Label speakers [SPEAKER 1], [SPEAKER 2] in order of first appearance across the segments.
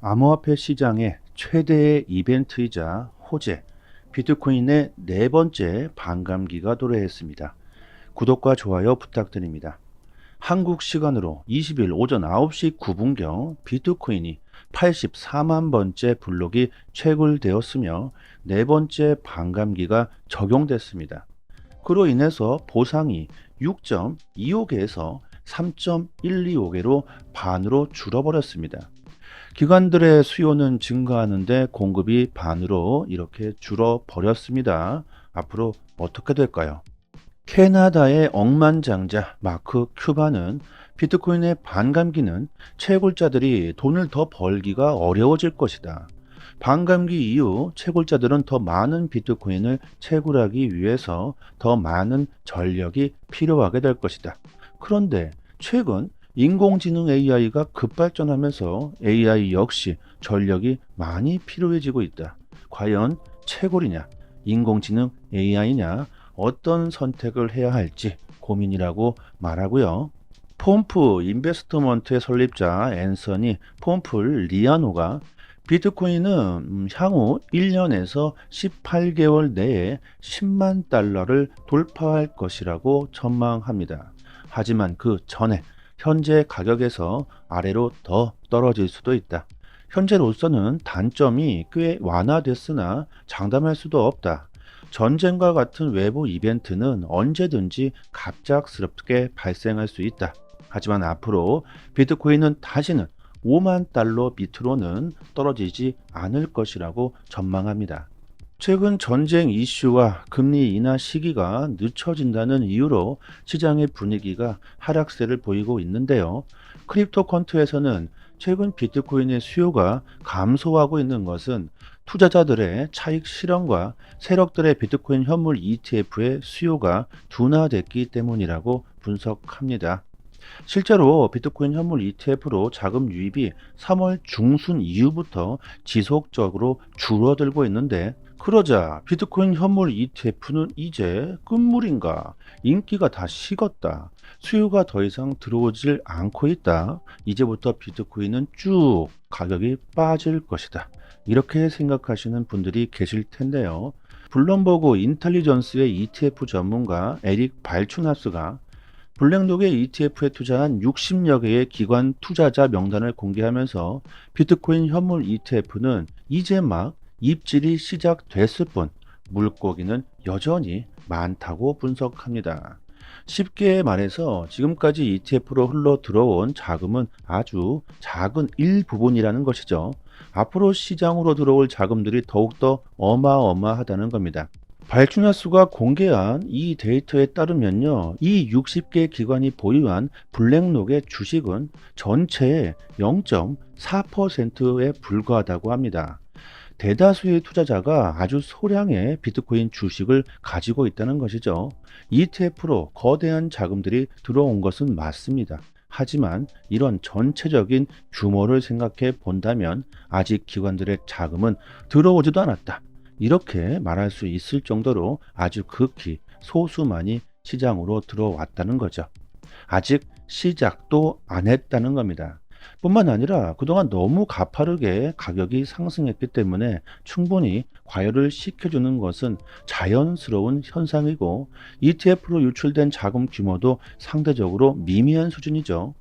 [SPEAKER 1] 암호화폐 시장의 최대의 이벤트이자 호재, 비트코인의 네 번째 반감기가 도래했습니다. 구독과 좋아요 부탁드립니다. 한국 시간으로 20일 오전 9시 9분경 비트코인이 84만 번째 블록이 채굴되었으며 네 번째 반감기가 적용됐습니다. 그로 인해서 보상이 6.25개에서 3.125개로 반으로 줄어버렸습니다. 기관들의 수요는 증가하는데 공급이 반으로 이렇게 줄어버렸습니다. 앞으로 어떻게 될까요? 캐나다의 억만장자 마크 큐바는 비트코인의 반감기는 채굴자들이 돈을 더 벌기가 어려워질 것이다. 반감기 이후 채굴자들은 더 많은 비트코인을 채굴하기 위해서 더 많은 전력이 필요하게 될 것이다. 그런데 최근 인공지능 AI가 급발전하면서 AI 역시 전력이 많이 필요해지고 있다. 과연 채굴이냐, 인공지능 AI냐, 어떤 선택을 해야 할지 고민이라고 말하고요. 폼프 인베스트먼트의 설립자 앤서니 폼프 리아노가 비트코인은 향후 1년에서 18개월 내에 10만 달러를 돌파할 것이라고 전망합니다. 하지만 그 전에 현재 가격에서 아래로 더 떨어질 수도 있다. 현재로서는 단점이 꽤 완화됐으나 장담할 수도 없다. 전쟁과 같은 외부 이벤트는 언제든지 갑작스럽게 발생할 수 있다. 하지만 앞으로 비트코인은 다시는 5만 달러 밑으로는 떨어지지 않을 것이라고 전망합니다. 최근 전쟁 이슈와 금리 인하 시기가 늦춰진다는 이유로 시장의 분위기가 하락세를 보이고 있는데요. 크립토 퀀트에서는 최근 비트코인의 수요가 감소하고 있는 것은 투자자들의 차익 실현과 세력들의 비트코인 현물 ETF의 수요가 둔화됐기 때문이라고 분석합니다. 실제로 비트코인 현물 ETF로 자금 유입이 3월 중순 이후부터 지속적으로 줄어들고 있는데, 그러자 비트코인 현물 ETF는 이제 끝물인가? 인기가 다 식었다. 수요가 더 이상 들어오질 않고 있다. 이제부터 비트코인은 쭉 가격이 빠질 것이다. 이렇게 생각하시는 분들이 계실 텐데요. 블룸버그 인텔리전스의 ETF 전문가 에릭 발추나스가 블랙록의 ETF에 투자한 60여 개의 기관 투자자 명단을 공개하면서 비트코인 현물 ETF는 이제 막 입질이 시작됐을 뿐 물고기는 여전히 많다고 분석합니다. 쉽게 말해서 지금까지 ETF로 흘러 들어온 자금은 아주 작은 일부분이라는 것이죠. 앞으로 시장으로 들어올 자금들이 더욱더 어마어마하다는 겁니다. 발주나수가 공개한 이 데이터에 따르면요, 이 60개 기관이 보유한 블랙록의 주식은 전체의 0.4%에 불과하다고 합니다. 대다수의 투자자가 아주 소량의 비트코인 주식을 가지고 있다는 것이죠. ETF로 거대한 자금들이 들어온 것은 맞습니다. 하지만 이런 전체적인 규모를 생각해 본다면 아직 기관들의 자금은 들어오지도 않았다. 이렇게 말할 수 있을 정도로 아주 극히 소수만이 시장으로 들어왔다는 거죠. 아직 시작도 안 했다는 겁니다. 뿐만 아니라 그동안 너무 가파르게 가격이 상승했기 때문에 충분히 과열을 시켜주는 것은 자연스러운 현상이고, ETF로 유출된 자금 규모도 상대적으로 미미한 수준이죠.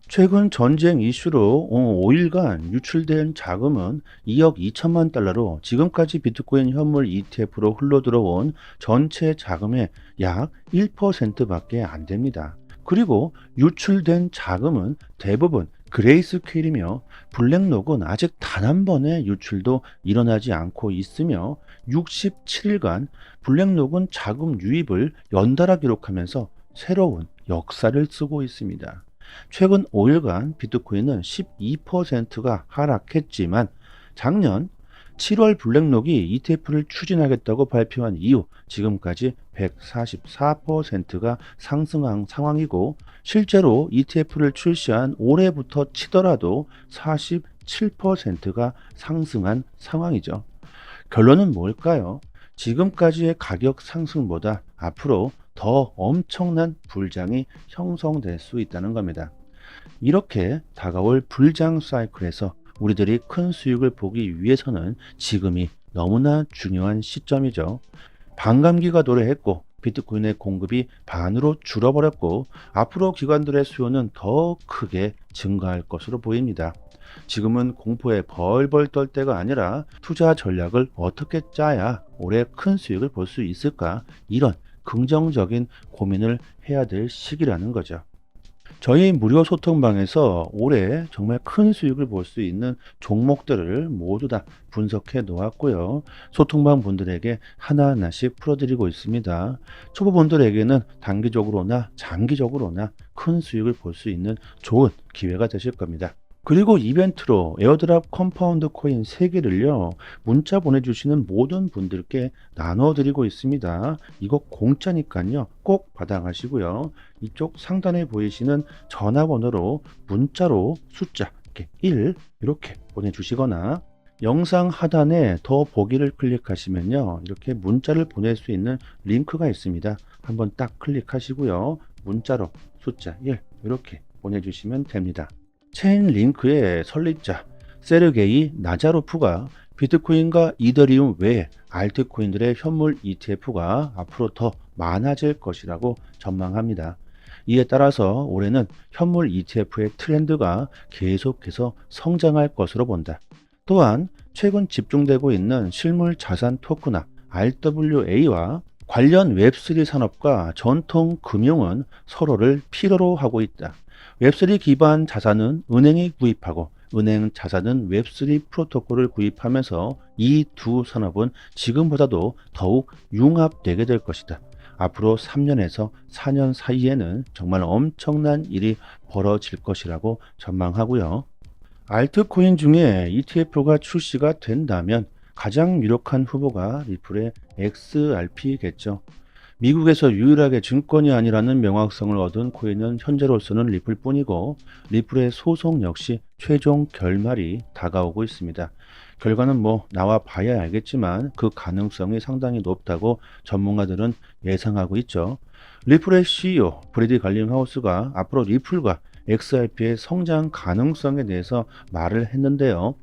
[SPEAKER 1] 최근 전쟁 이슈로 5일간 유출된 자금은 2억 2천만 달러로 지금까지 비트코인 현물 ETF로 흘러들어온 전체 자금의 약 1%밖에 안 됩니다. 그리고 유출된 자금은 대부분 그레이스케일이며 블랙록은 아직 단 한 번의 유출도 일어나지 않고 있으며 67일간 블랙록은 자금 유입을 연달아 기록하면서 새로운 역사를 쓰고 있습니다. 최근 5일간 비트코인은 12%가 하락했지만 작년 7월 블랙록이 ETF를 추진하겠다고 발표한 이후 지금까지 144%가 상승한 상황이고, 실제로 ETF를 출시한 올해부터 치더라도 47%가 상승한 상황이죠. 결론은 뭘까요? 지금까지의 가격 상승보다 앞으로 더 엄청난 불장이 형성될 수 있다는 겁니다. 이렇게 다가올 불장 사이클에서 우리들이 큰 수익을 보기 위해서는 지금이 너무나 중요한 시점이죠. 반감기가 도래했고 비트코인의 공급이 반으로 줄어버렸고 앞으로 기관들의 수요는 더 크게 증가할 것으로 보입니다. 지금은 공포에 벌벌 떨 때가 아니라 투자 전략을 어떻게 짜야 올해 큰 수익을 볼 수 있을까, 이런 긍정적인 고민을 해야 될 시기라는 거죠. 저희 무료 소통방에서 올해 정말 큰 수익을 볼 수 있는 종목들을 모두 다 분석해 놓았고요. 소통방 분들에게 하나하나씩 풀어드리고 있습니다. 초보분들에게는 단기적으로나 장기적으로나 큰 수익을 볼 수 있는 좋은 기회가 되실 겁니다. 그리고 이벤트로 에어드랍 컴파운드 코인 3개를요, 문자 보내주시는 모든 분들께 나눠드리고 있습니다. 이거 공짜니까요, 꼭 받아가시고요. 이쪽 상단에 보이시는 전화번호로 문자로 숫자 1 이렇게 보내주시거나 영상 하단에 더 보기를 클릭하시면요, 이렇게 문자를 보낼 수 있는 링크가 있습니다. 한번 딱 클릭하시고요, 문자로 숫자 1 이렇게 보내주시면 됩니다. 체인 링크의 설립자 세르게이 나자로프가 비트코인과 이더리움 외에 알트코인들의 현물 ETF가 앞으로 더 많아질 것이라고 전망합니다. 이에 따라서 올해는 현물 ETF의 트렌드가 계속해서 성장할 것으로 본다. 또한 최근 집중되고 있는 실물 자산 토크나 RWA와 관련 웹3 산업과 전통 금융은 서로를 필요로 하고 있다. 웹3 기반 자산은 은행이 구입하고 은행 자산은 웹3 프로토콜을 구입하면서 이 두 산업은 지금보다도 더욱 융합되게 될 것이다. 앞으로 3년에서 4년 사이에는 정말 엄청난 일이 벌어질 것이라고 전망하고요. 알트코인 중에 ETF가 출시가 된다면 가장 유력한 후보가 리플의 XRP겠죠. 미국에서 유일하게 증권이 아니라는 명확성을 얻은 코인은 현재로서는 리플뿐이고 리플의 소송 역시 최종 결말이 다가오고 있습니다. 결과는 나와 봐야 알겠지만 그 가능성이 상당히 높다고 전문가들은 예상하고 있죠. 리플의 CEO 브래디 갈링하우스가 앞으로 리플과 XRP의 성장 가능성에 대해서 말을 했는데요.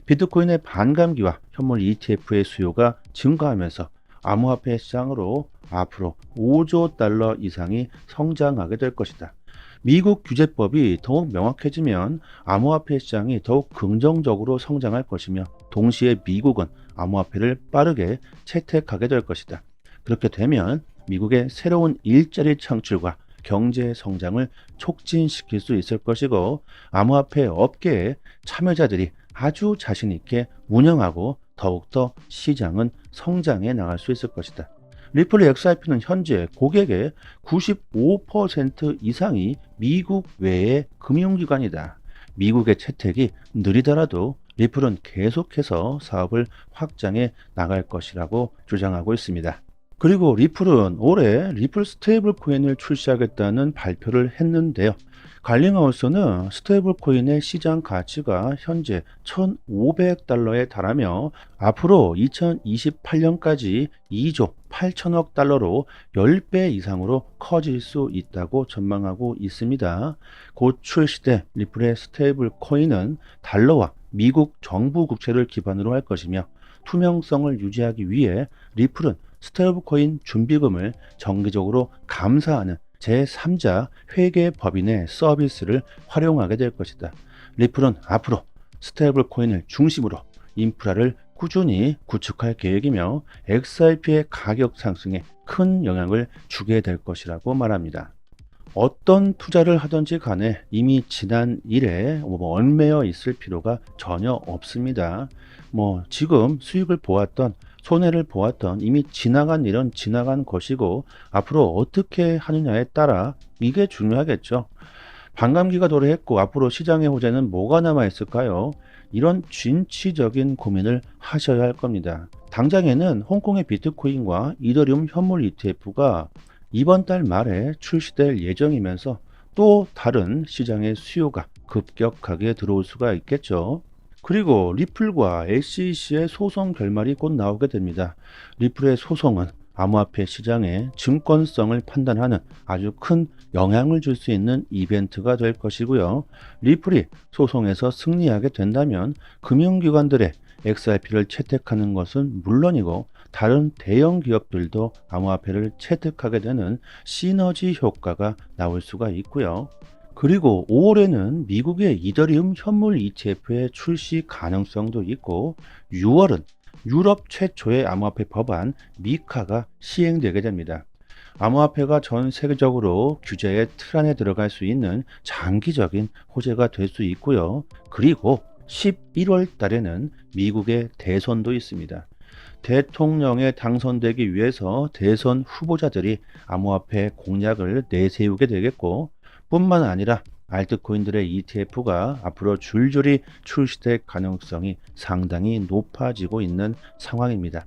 [SPEAKER 1] 비트코인의 반감기와 현물 ETF의 수요가 증가하면서 암호화폐 시장으로 앞으로 5조 달러 이상이 성장하게 될 것이다. 미국 규제법이 더욱 명확해지면 암호화폐 시장이 더욱 긍정적으로 성장할 것이며 동시에 미국은 암호화폐를 빠르게 채택하게 될 것이다. 그렇게 되면 미국의 새로운 일자리 창출과 경제 성장을 촉진시킬 수 있을 것이고 암호화폐 업계의 참여자들이 아주 자신 있게 운영하고 더욱더 시장은 성장해 나갈 수 있을 것이다. 리플 XRP는 현재 고객의 95% 이상이 미국 외의 금융기관이다. 미국의 채택이 느리더라도 리플은 계속해서 사업을 확장해 나갈 것이라고 주장하고 있습니다. 그리고 리플은 올해 리플 스테이블 코인을 출시하겠다는 발표를 했는데요. 갈링하우스는 스테이블 코인의 시장 가치가 현재 1,500달러에 달하며 앞으로 2028년까지 2조 8천억 달러로 10배 이상으로 커질 수 있다고 전망하고 있습니다. 곧 출시된 리플의 스테이블 코인은 달러와 미국 정부 국채를 기반으로 할 것이며 투명성을 유지하기 위해 리플은 스테이블 코인 준비금을 정기적으로 감사하는 제3자 회계법인의 서비스를 활용하게 될 것이다. 리플은 앞으로 스테이블 코인을 중심으로 인프라를 꾸준히 구축할 계획이며 XRP의 가격 상승에 큰 영향을 주게 될 것이라고 말합니다. 어떤 투자를 하든지 간에 이미 지난 일에 얽매여 있을 필요가 전혀 없습니다. 지금 수익을 보았던 손해를 보았던 이미 지나간 일은 지나간 것이고 앞으로 어떻게 하느냐에 따라 이게 중요하겠죠. 반감기가 도래했고 앞으로 시장의 호재는 뭐가 남아 있을까요? 이런 진취적인 고민을 하셔야 할 겁니다. 당장에는 홍콩의 비트코인과 이더리움 현물 ETF가 이번 달 말에 출시될 예정이면서 또 다른 시장의 수요가 급격하게 들어올 수가 있겠죠. 그리고 리플과 SEC의 소송 결말이 곧 나오게 됩니다. 리플의 소송은 암호화폐 시장의 증권성을 판단하는 아주 큰 영향을 줄 수 있는 이벤트가 될 것이고요. 리플이 소송에서 승리하게 된다면 금융기관들의 XRP를 채택하는 것은 물론이고 다른 대형 기업들도 암호화폐를 채택하게 되는 시너지 효과가 나올 수가 있고요. 그리고 5월에는 미국의 이더리움 현물 ETF의 출시 가능성도 있고 6월은 유럽 최초의 암호화폐 법안 미카가 시행되게 됩니다. 암호화폐가 전 세계적으로 규제의 틀 안에 들어갈 수 있는 장기적인 호재가 될 수 있고요. 그리고 11월 달에는 미국의 대선도 있습니다. 대통령에 당선되기 위해서 대선 후보자들이 암호화폐 공약을 내세우게 되겠고 뿐만 아니라 알트코인들의 ETF가 앞으로 줄줄이 출시될 가능성이 상당히 높아지고 있는 상황입니다.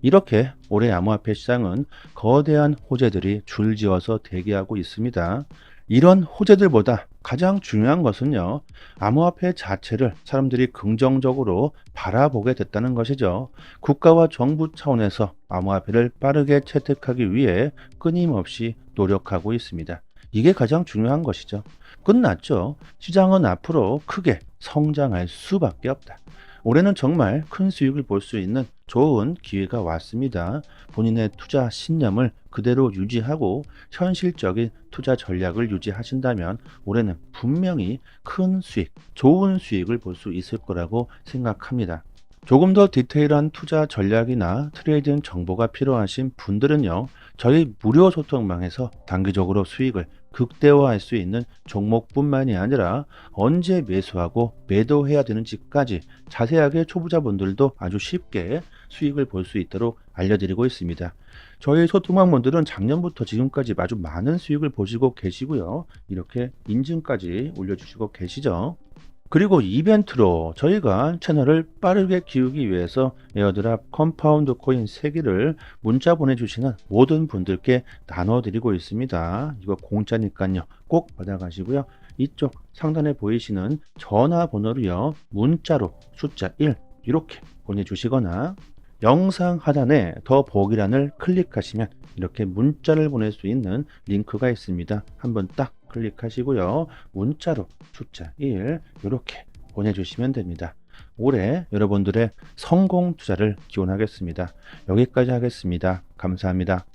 [SPEAKER 1] 이렇게 올해 암호화폐 시장은 거대한 호재들이 줄지어서 대기하고 있습니다. 이런 호재들보다 가장 중요한 것은요, 암호화폐 자체를 사람들이 긍정적으로 바라보게 됐다는 것이죠. 국가와 정부 차원에서 암호화폐를 빠르게 채택하기 위해 끊임없이 노력하고 있습니다. 이게 가장 중요한 것이죠. 끝났죠. 시장은 앞으로 크게 성장할 수밖에 없다. 올해는 정말 큰 수익을 볼 수 있는 좋은 기회가 왔습니다. 본인의 투자 신념을 그대로 유지하고 현실적인 투자 전략을 유지하신다면 올해는 분명히 큰 수익, 좋은 수익을 볼 수 있을 거라고 생각합니다. 조금 더 디테일한 투자 전략이나 트레이딩 정보가 필요하신 분들은요, 저희 무료 소통방에서 단기적으로 수익을 극대화할 수 있는 종목뿐만이 아니라 언제 매수하고 매도해야 되는지까지 자세하게 초보자분들도 아주 쉽게 수익을 볼 수 있도록 알려드리고 있습니다. 저희 소통방분들은 작년부터 지금까지 아주 많은 수익을 보시고 계시고요. 이렇게 인증까지 올려주시고 계시죠. 그리고 이벤트로 저희가 채널을 빠르게 키우기 위해서 에어드랍 컴파운드 코인 3개를 문자 보내주시는 모든 분들께 나눠드리고 있습니다. 이거 공짜니까요. 꼭 받아가시고요. 이쪽 상단에 보이시는 전화번호로요. 문자로 숫자 1 이렇게 보내주시거나 영상 하단에 더 보기란을 클릭하시면 이렇게 문자를 보낼 수 있는 링크가 있습니다. 한번 딱 클릭하시고요. 문자로 숫자 1 이렇게 보내주시면 됩니다. 올해 여러분들의 성공 투자를 기원하겠습니다. 여기까지 하겠습니다. 감사합니다.